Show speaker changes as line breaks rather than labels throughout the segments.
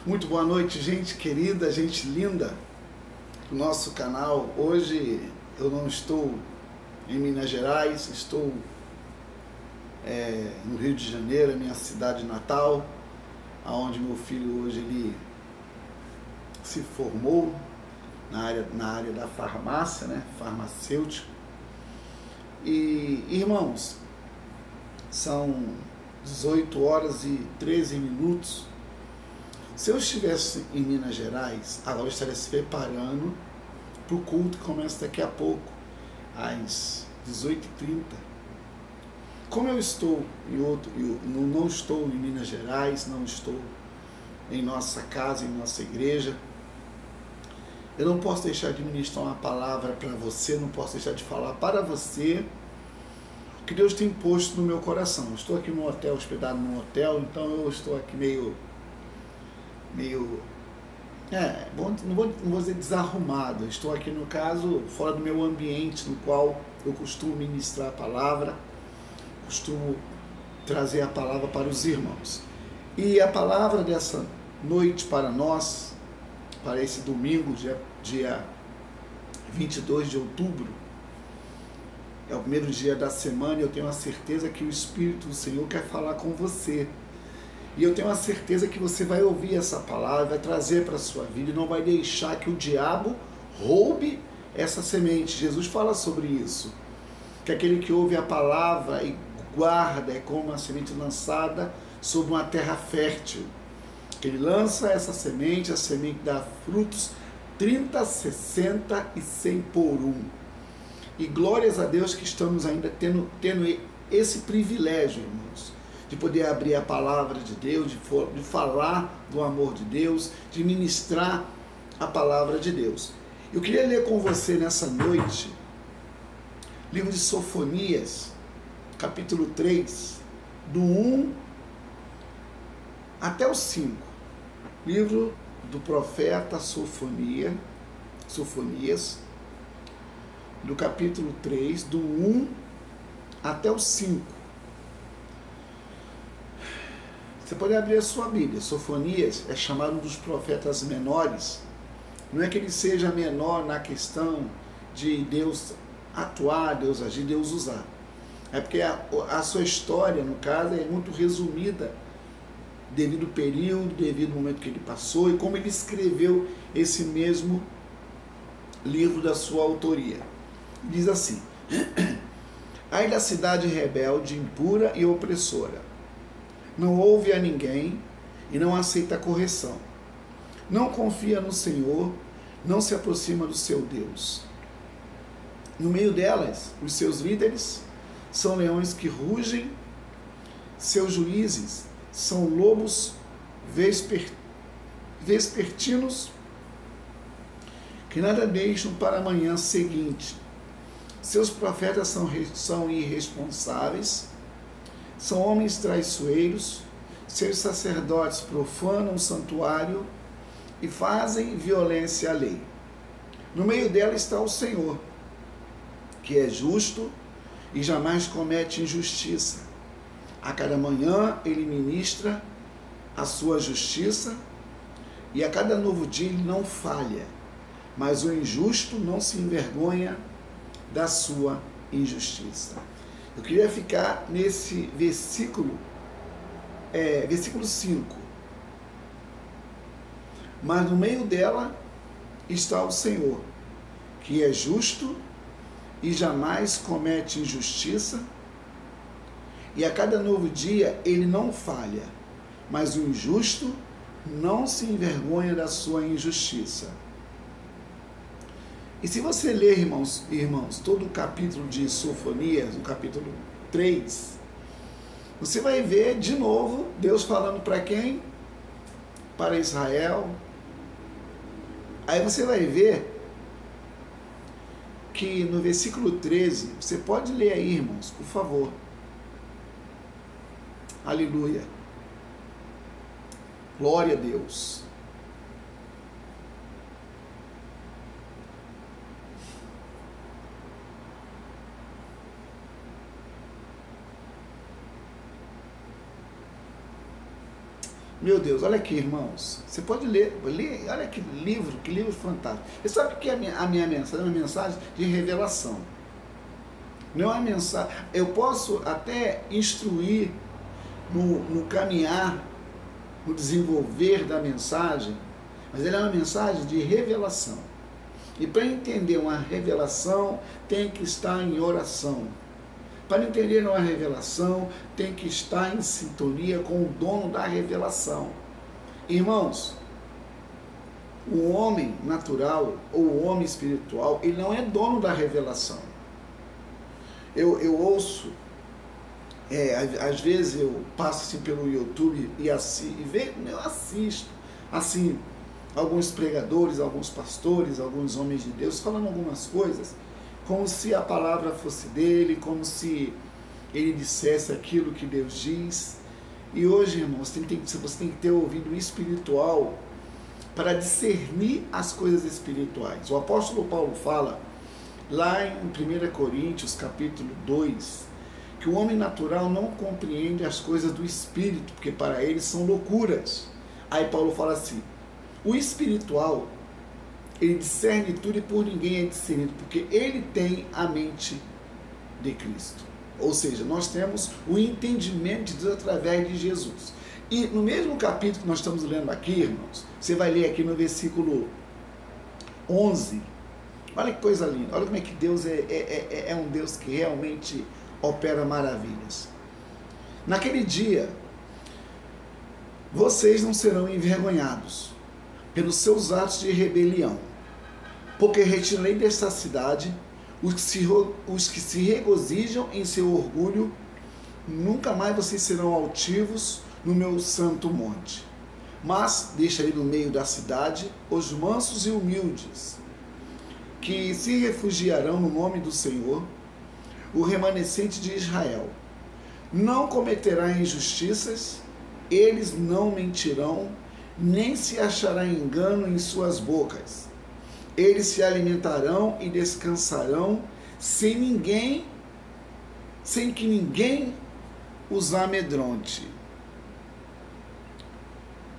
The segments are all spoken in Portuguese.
Muito boa noite, gente querida, gente linda do nosso canal. Hoje eu não estou em Minas Gerais, estou no Rio de Janeiro, minha cidade natal, onde meu filho hoje ele se formou na área da farmácia, né, farmacêutico. E irmãos, são 18 horas e 13 minutos. Se eu estivesse em Minas Gerais, agora eu estaria se preparando para o culto que começa daqui a pouco, às 18h30. Como eu estou não estou em Minas Gerais, não estou em nossa casa, em nossa igreja, eu não posso deixar de ministrar uma palavra para você, não posso deixar de falar para você o que Deus tem posto no meu coração. Eu estou aqui no hotel, hospedado num hotel, então eu estou aqui meio não vou dizer desarrumado. Eu estou aqui, no caso, fora do meu ambiente no qual eu costumo ministrar a palavra, costumo trazer a palavra para os irmãos. E a palavra dessa noite para nós, para esse domingo, dia 22 de outubro, é o primeiro dia da semana, e eu tenho a certeza que o Espírito do Senhor quer falar com você. E eu tenho a certeza que você vai ouvir essa palavra, vai trazer para a sua vida e não vai deixar que o diabo roube essa semente. Jesus fala sobre isso, que aquele que ouve a palavra e guarda é como uma semente lançada sobre uma terra fértil. Ele lança essa semente, a semente dá frutos 30, 60 e 100 por um. E glórias a Deus que estamos ainda tendo esse privilégio, irmãos, de poder abrir a palavra de Deus, de falar do amor de Deus, de ministrar a palavra de Deus. Eu queria ler com você nessa noite, livro de Sofonias, capítulo 3, do 1 até o 5. Livro do profeta Sofonias, do capítulo 3, do 1 até o 5. Você pode abrir a sua Bíblia. Sofonias é chamado um dos profetas menores. Não é que ele seja menor na questão de Deus atuar, Deus agir, Deus usar. É porque a sua história, no caso, é muito resumida devido ao período, devido ao momento que ele passou e como ele escreveu esse mesmo livro da sua autoria. Diz assim: ai da cidade rebelde, impura e opressora, não ouve a ninguém e não aceita correção. Não confia no Senhor, não se aproxima do seu Deus. No meio delas, os seus líderes são leões que rugem, seus juízes são lobos vespertinos que nada deixam para a manhã seguinte. Seus profetas são irresponsáveis, são homens traiçoeiros, seus sacerdotes profanam o santuário e fazem violência à lei. No meio dela está o Senhor, que é justo e jamais comete injustiça. A cada manhã ele ministra a sua justiça e a cada novo dia ele não falha, mas o injusto não se envergonha da sua injustiça. Eu queria ficar nesse versículo 5. Mas no meio dela está o Senhor, que é justo e jamais comete injustiça, e a cada novo dia ele não falha, mas o injusto não se envergonha da sua injustiça. E se você ler, irmãos, todo o capítulo de Sofonias, o capítulo 3, você vai ver de novo Deus falando para quem? Para Israel. Aí você vai ver que no versículo 13, você pode ler aí, irmãos, por favor. Aleluia. Glória a Deus. Meu Deus, olha aqui, irmãos. Você pode ler, olha que livro fantástico. Você sabe o que é a minha mensagem? É uma mensagem de revelação. Não é uma mensagem. Eu posso até instruir no caminhar, no desenvolver da mensagem, mas ela é uma mensagem de revelação. E para entender uma revelação, tem que estar em oração. Para entender uma revelação, tem que estar em sintonia com o dono da revelação. Irmãos, o homem natural ou o homem espiritual, ele não é dono da revelação. Eu ouço, às vezes eu passo assim pelo YouTube e eu assisto, assim, alguns pregadores, alguns pastores, alguns homens de Deus falando algumas coisas, como se a palavra fosse dele, como se ele dissesse aquilo que Deus diz. E hoje, irmãos, você tem que ter ouvido espiritual para discernir as coisas espirituais. O apóstolo Paulo fala, lá em 1 Coríntios, capítulo 2, que o homem natural não compreende as coisas do Espírito, porque para ele são loucuras. Aí Paulo fala assim, o espiritual, ele discerne tudo e por ninguém é discernido, porque ele tem a mente de Cristo. Ou seja, nós temos o entendimento de Deus através de Jesus. E no mesmo capítulo que nós estamos lendo aqui, irmãos, você vai ler aqui no versículo 11, olha que coisa linda, olha como é que Deus é um Deus que realmente opera maravilhas. Naquele dia, vocês não serão envergonhados pelos seus atos de rebelião, porque retirei desta cidade os que se regozijam em seu orgulho, nunca mais vocês serão altivos no meu santo monte. Mas deixarei no meio da cidade os mansos e humildes, que se refugiarão no nome do Senhor, o remanescente de Israel. Não cometerá injustiças, eles não mentirão, nem se achará engano em suas bocas. Eles se alimentarão e descansarão sem que ninguém os amedronte.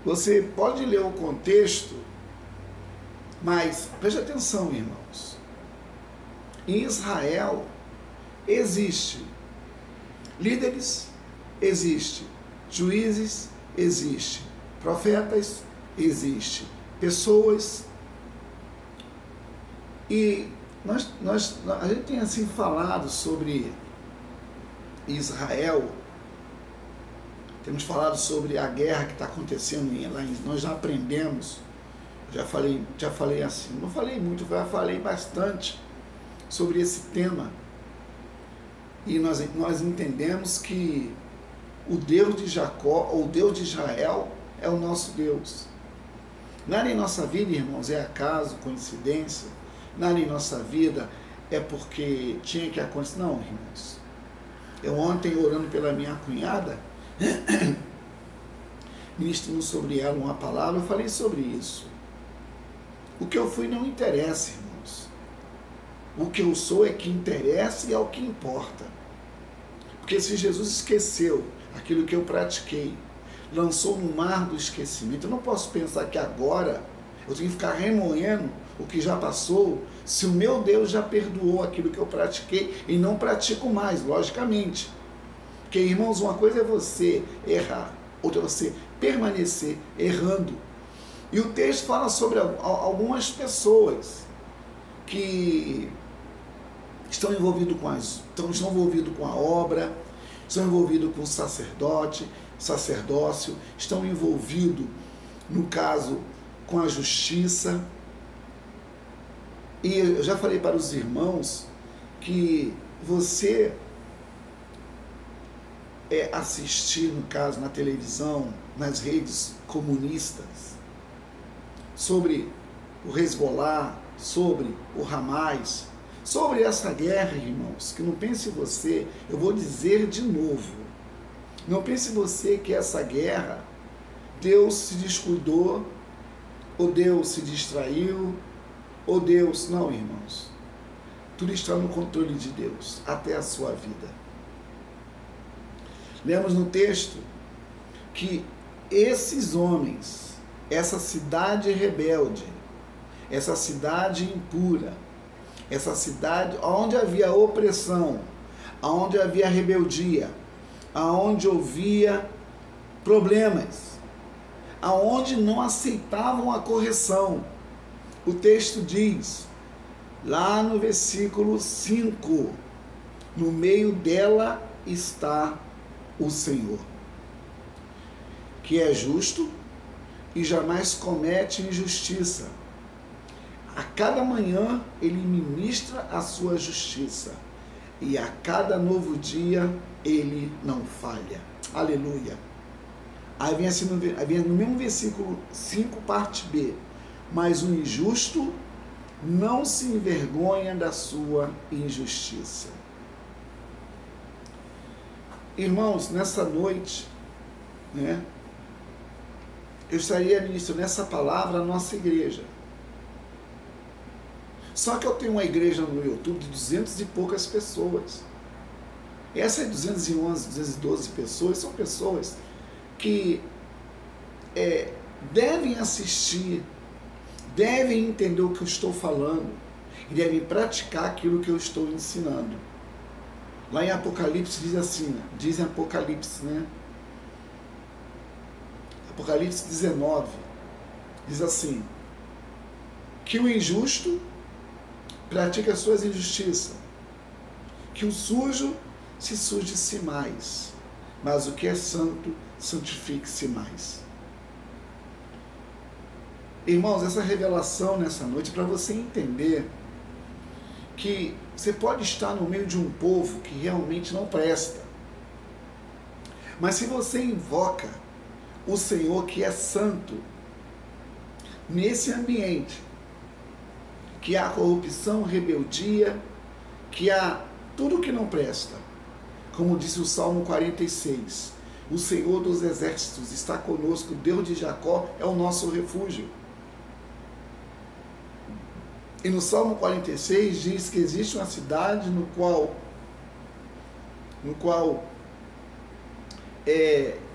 Você pode ler o contexto, mas preste atenção, irmãos. Em Israel existe líderes, existe juízes, existe profetas, existe pessoas, e a gente tem assim falado sobre Israel, temos falado sobre a guerra que está acontecendo lá, nós já aprendemos, já falei assim, não falei muito, já falei bastante sobre esse tema, e nós entendemos que o Deus de Jacó, ou o Deus de Israel, é o nosso Deus. Nada em nossa vida, irmãos, é acaso, coincidência. Nada em nossa vida é porque tinha que acontecer. Não, irmãos. Eu ontem, orando pela minha cunhada, ministrando sobre ela uma palavra, eu falei sobre isso. O que eu fui não interessa, irmãos. O que eu sou é que interessa e é o que importa. Porque se Jesus esqueceu aquilo que eu pratiquei, lançou no mar do esquecimento, eu não posso pensar que agora eu tenho que ficar remoendo o que já passou, se o meu Deus já perdoou aquilo que eu pratiquei e não pratico mais, logicamente. Porque, irmãos, uma coisa é você errar, outra é você permanecer errando. E o texto fala sobre algumas pessoas que estão envolvidos com a obra, estão envolvidos com o sacerdócio, estão envolvidos, no caso, com a justiça. E eu já falei para os irmãos que você assistir, no caso, na televisão, nas redes comunistas, sobre o Hezbollah, sobre o Hamas, sobre essa guerra, irmãos, que não pense você, eu vou dizer de novo, não pense você que essa guerra, Deus se descuidou, ou Deus se distraiu, ou Deus... Não, irmãos, tudo está no controle de Deus, até a sua vida. Lemos no texto que esses homens, essa cidade rebelde, essa cidade impura, essa cidade onde havia opressão, onde havia rebeldia, onde havia problemas, aonde não aceitavam a correção. O texto diz, lá no versículo 5, no meio dela está o Senhor, que é justo e jamais comete injustiça. A cada manhã ele ministra a sua justiça, e a cada novo dia ele não falha. Aleluia. Aí vem assim, no mesmo versículo 5, parte B. Mas o injusto não se envergonha da sua injustiça. Irmãos, nessa noite, né, eu estaria ministrando essa palavra à nossa igreja. Só que eu tenho uma igreja no YouTube de 200 e poucas pessoas. Essas 211, 212 pessoas são pessoas que devem assistir, devem entender o que eu estou falando e devem praticar aquilo que eu estou ensinando. Lá em Apocalipse diz assim, diz em Apocalipse, né? Apocalipse 19, diz assim, que o injusto pratica as suas injustiças, que o sujo se suje-se mais, mas o que é santo, santifique-se mais. Irmãos, essa revelação nessa noite é para você entender que você pode estar no meio de um povo que realmente não presta, mas se você invoca o Senhor que é santo, nesse ambiente que há corrupção, rebeldia, que há tudo que não presta, como disse o Salmo 46, o Senhor dos exércitos está conosco, o Deus de Jacó é o nosso refúgio. E no Salmo 46 diz que existe uma cidade no qual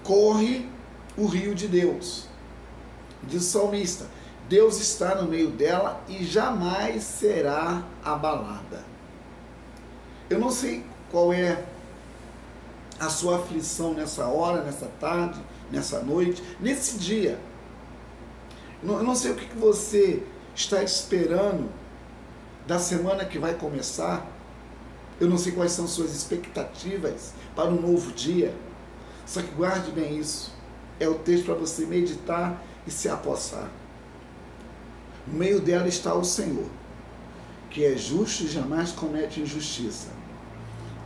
corre o rio de Deus. Diz o salmista, Deus está no meio dela e jamais será abalada. Eu não sei qual é a sua aflição nessa hora, nessa tarde, nessa noite, nesse dia. Eu não sei o que você está esperando da semana que vai começar. Eu não sei quais são suas expectativas para um novo dia. Só que guarde bem isso. É o texto para você meditar e se apossar. No meio dela está o Senhor, que é justo e jamais comete injustiça.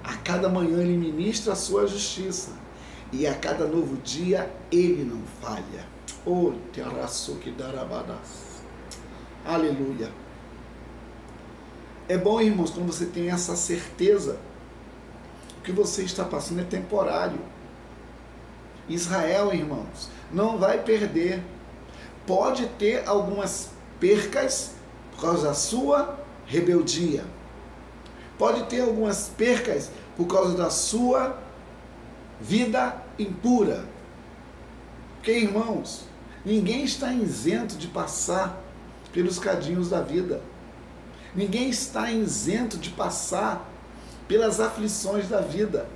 A cada manhã ele ministra a sua justiça, e a cada novo dia ele não falha. Oh, terraçuque darabadas. Aleluia. É bom, irmãos, quando você tem essa certeza, o que você está passando é temporário. Israel, irmãos, não vai perder. Pode ter algumas percas por causa da sua rebeldia. Pode ter algumas percas por causa da sua vida impura. Porque, irmãos, ninguém está isento de passar pelos cadinhos da vida. Ninguém está isento de passar pelas aflições da vida.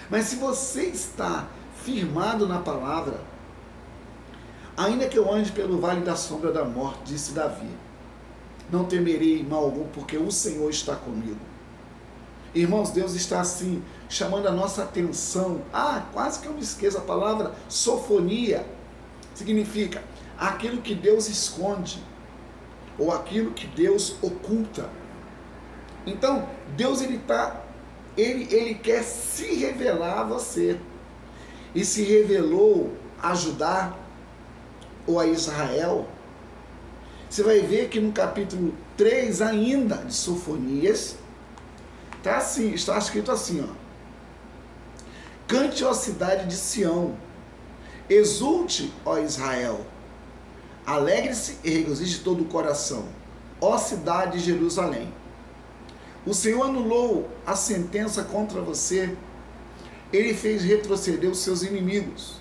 Mas se você está firmado na palavra, ainda que eu ande pelo vale da sombra da morte, disse Davi, não temerei mal algum, porque o Senhor está comigo. Irmãos, Deus está assim, chamando a nossa atenção. Quase que eu me esqueço a palavra sofonia. Significa aquilo que Deus esconde, ou aquilo que Deus oculta. Então, Deus ele quer se revelar a você. E se revelou a Judá ou a Israel. Você vai ver que no capítulo 3 ainda de Sofonias, está escrito assim, ó. Cante, ó cidade de Sião, exulte, ó Israel, alegre-se e regozije todo o coração, ó cidade de Jerusalém. O Senhor anulou a sentença contra você, ele fez retroceder os seus inimigos.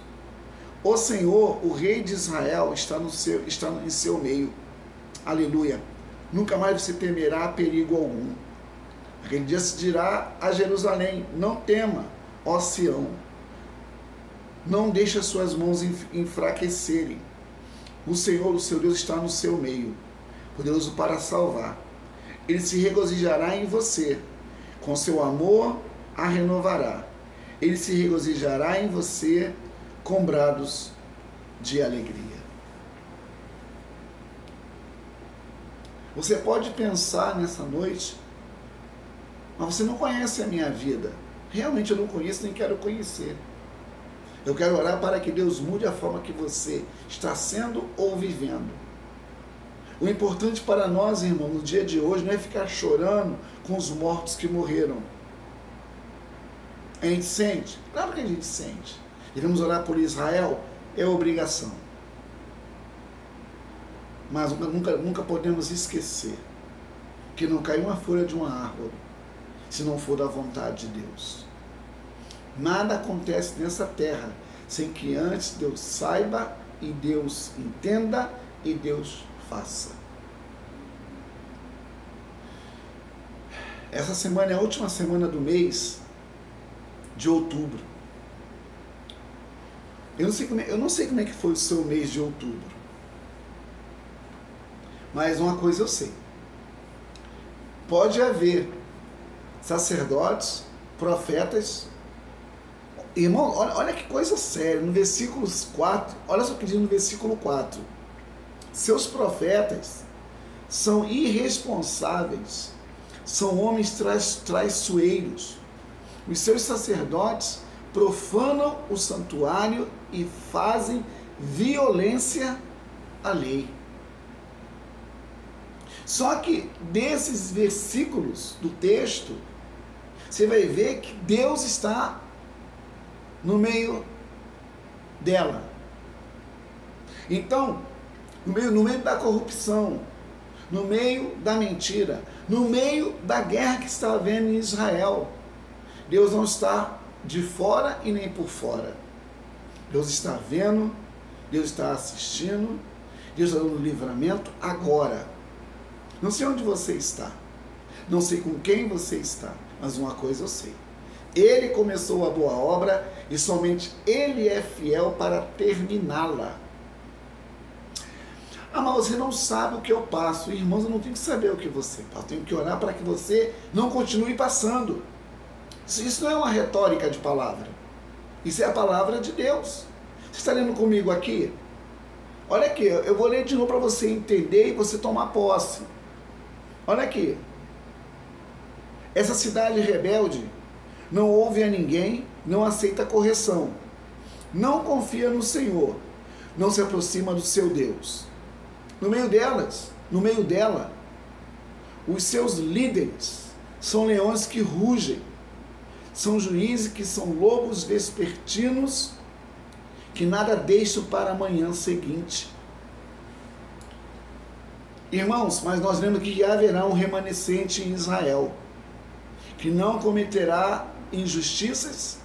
O Senhor, o Rei de Israel, está em seu meio. Aleluia. Nunca mais você temerá perigo algum. Aquele dia se dirá a Jerusalém: não tema, ó Sião. Não deixe as suas mãos enfraquecerem. O Senhor, o seu Deus, está no seu meio, poderoso para salvar. Ele se regozijará em você, com seu amor a renovará. Ele se regozijará em você com brados de alegria. Você pode pensar nessa noite: mas você não conhece a minha vida. Realmente eu não conheço, nem quero conhecer. Eu quero orar para que Deus mude a forma que você está sendo ou vivendo. O importante para nós, irmão, no dia de hoje, não é ficar chorando com os mortos que morreram. A gente sente? Claro que a gente sente. Devemos orar por Israel? É obrigação. Mas nunca podemos esquecer que não cai uma folha de uma árvore se não for da vontade de Deus. Nada acontece nessa terra sem que antes Deus saiba e Deus entenda e Deus faça. Essa semana é a última semana do mês de outubro. Eu não sei como é que foi o seu mês de outubro. Mas uma coisa eu sei. Pode haver sacerdotes, profetas. Irmão, olha que coisa séria. No versículo 4, olha só o que diz no versículo 4. Seus profetas são irresponsáveis, são homens traiçoeiros. Os seus sacerdotes profanam o santuário e fazem violência à lei. Só que desses versículos do texto, você vai ver que Deus está no meio dela. Então, no meio da corrupção, no meio da mentira, no meio da guerra que está havendo em Israel, Deus não está de fora e nem por fora. Deus está vendo, Deus está assistindo, Deus está dando livramento agora. Não sei onde você está, não sei com quem você está, mas uma coisa eu sei. Ele começou a boa obra e somente Ele é fiel para terminá-la. Ah, mas você não sabe o que eu passo. Irmãos, eu não tenho que saber o que você passa. Eu tenho que orar para que você não continue passando. Isso não é uma retórica de palavra. Isso é a palavra de Deus. Você está lendo comigo aqui? Olha aqui, eu vou ler de novo para você entender e você tomar posse. Olha aqui. Essa cidade rebelde não ouve a ninguém, não aceita correção, não confia no Senhor, não se aproxima do seu Deus. No meio dela, os seus líderes são leões que rugem, são juízes que são lobos vespertinos, que nada deixam para a manhã seguinte. Irmãos, mas nós lemos que haverá um remanescente em Israel, que não cometerá injustiças,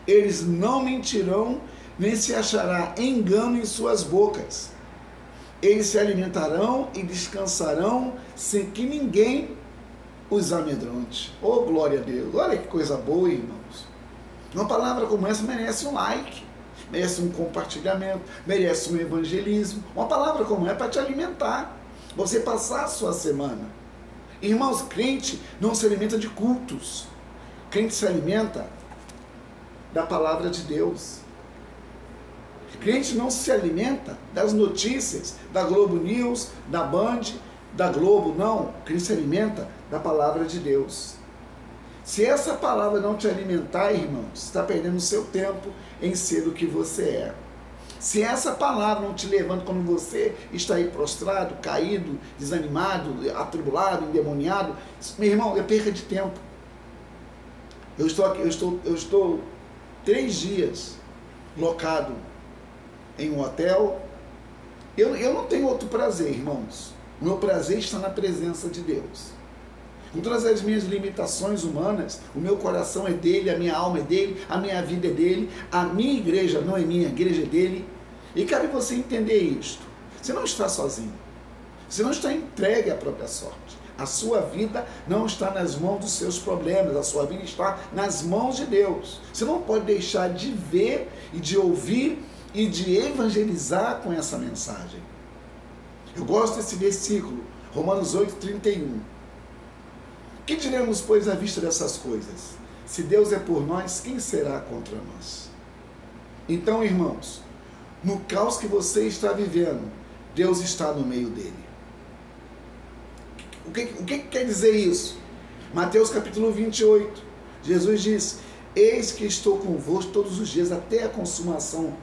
eles não mentirão, nem se achará engano em suas bocas. Eles se alimentarão e descansarão sem que ninguém os amedronte. Oh, glória a Deus! Olha que coisa boa, irmãos. Uma palavra como essa merece um like, merece um compartilhamento, merece um evangelismo. Uma palavra como essa é para te alimentar, você passar a sua semana. Irmãos, crente não se alimenta de cultos. Crente se alimenta da palavra de Deus. Crente não se alimenta das notícias da Globo News, da Band, da Globo, não. Crente se alimenta da palavra de Deus. Se essa palavra não te alimentar, irmãos, você está perdendo o seu tempo em ser o que você é. Se essa palavra não te levanta quando você está aí prostrado, caído, desanimado, atribulado, endemoniado, meu irmão, é perca de tempo. Eu estou 3 dias locado em um hotel. Eu não tenho outro prazer, irmãos. O meu prazer está na presença de Deus. Com todas as minhas limitações humanas, o meu coração é dele, a minha alma é dele, a minha vida é dele, a minha igreja não é minha, a igreja é dele. E cabe você entender isto. Você não está sozinho. Você não está entregue à própria sorte. A sua vida não está nas mãos dos seus problemas. A sua vida está nas mãos de Deus. Você não pode deixar de ver e de ouvir e de evangelizar com essa mensagem. Eu gosto desse versículo, Romanos 8:31. Que diremos, pois, à vista dessas coisas? Se Deus é por nós, quem será contra nós? Então, irmãos, no caos que você está vivendo, Deus está no meio dele. O que quer dizer isso? Mateus capítulo 28, Jesus diz: eis que estou convosco todos os dias, até a consumação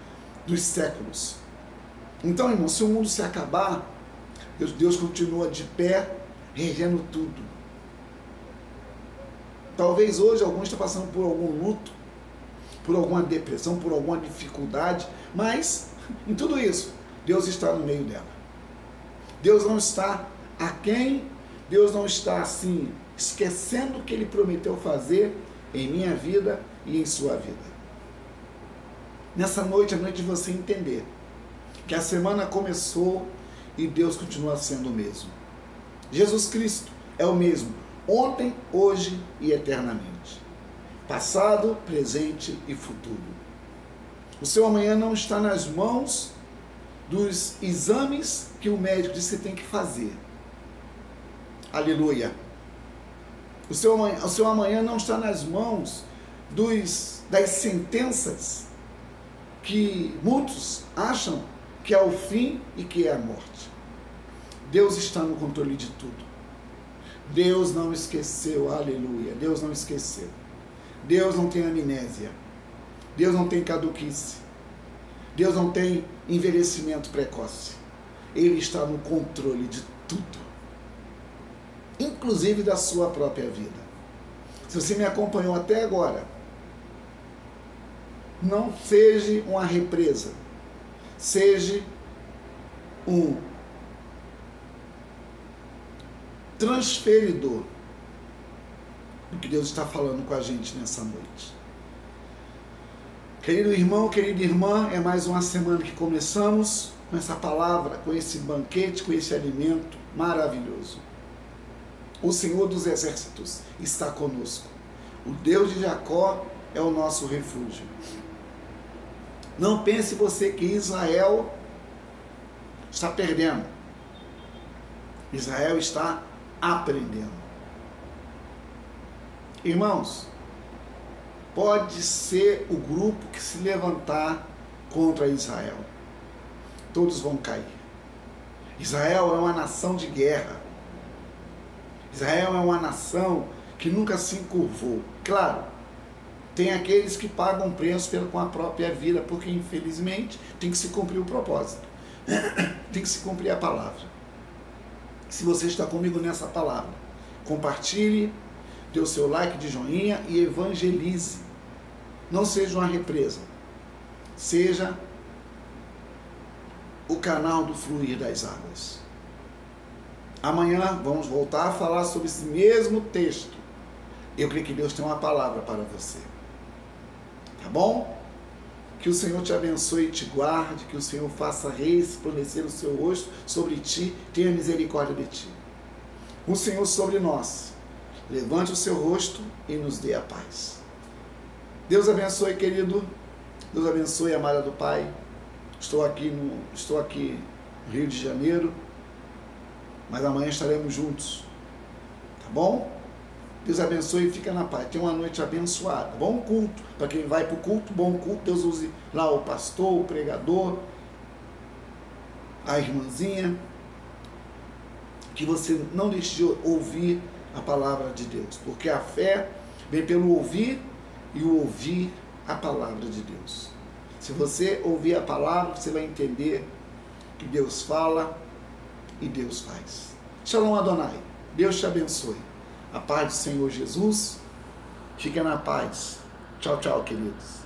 dos séculos. Então, irmão, se o mundo se acabar, Deus continua de pé, regendo tudo. Talvez hoje alguns estão passando por algum luto, por alguma depressão, por alguma dificuldade, mas em tudo isso, Deus está no meio dela. Deus não está aquém, Deus não está assim, esquecendo o que Ele prometeu fazer em minha vida e em sua vida. Nessa noite, é noite de você entender que a semana começou e Deus continua sendo o mesmo. Jesus Cristo é o mesmo, ontem, hoje e eternamente. Passado, presente e futuro. O seu amanhã não está nas mãos dos exames que o médico disse que tem que fazer. Aleluia. O seu amanhã não está nas mãos das sentenças que muitos acham que é o fim e que é a morte. Deus está no controle de tudo. Deus não esqueceu, aleluia. Deus não esqueceu. Deus não tem amnésia. Deus não tem caduquice. Deus não tem envelhecimento precoce. Ele está no controle de tudo, inclusive da sua própria vida. Se você me acompanhou até agora, não seja uma represa, seja um transferidor do que Deus está falando com a gente nessa noite. Querido irmão, querida irmã, é mais uma semana que começamos com essa palavra, com esse banquete, com esse alimento maravilhoso. O Senhor dos Exércitos está conosco. O Deus de Jacó é o nosso refúgio. Não pense você que Israel está perdendo. Israel está aprendendo. Irmãos, pode ser o grupo que se levantar contra Israel. Todos vão cair. Israel é uma nação de guerra. Israel é uma nação que nunca se encurvou. Claro, tem aqueles que pagam preço com a própria vida, porque infelizmente tem que se cumprir o propósito. Tem que se cumprir a palavra. Se você está comigo nessa palavra, compartilhe, dê o seu like de joinha e evangelize. Não seja uma represa. Seja o canal do fluir das águas. Amanhã vamos voltar a falar sobre esse mesmo texto. Eu creio que Deus tem uma palavra para você. Tá bom? Que o Senhor te abençoe e te guarde, que o Senhor faça resplandecer o seu rosto sobre ti, tenha misericórdia de ti. O Senhor sobre nós, levante o seu rosto e nos dê a paz. Deus abençoe, querido. Deus abençoe, amada do Pai. Estou aqui no Rio de Janeiro, mas amanhã estaremos juntos. Tá bom? Deus abençoe e fica na paz. Tenha uma noite abençoada. Bom culto. Para quem vai para o culto, bom culto. Deus use lá o pastor, o pregador, a irmãzinha. Que você não deixe de ouvir a palavra de Deus. Porque a fé vem pelo ouvir e o ouvir a palavra de Deus. Se você ouvir a palavra, você vai entender que Deus fala e Deus faz. Shalom Adonai. Deus te abençoe. A paz do Senhor Jesus. Fica na paz. Tchau, tchau, queridos.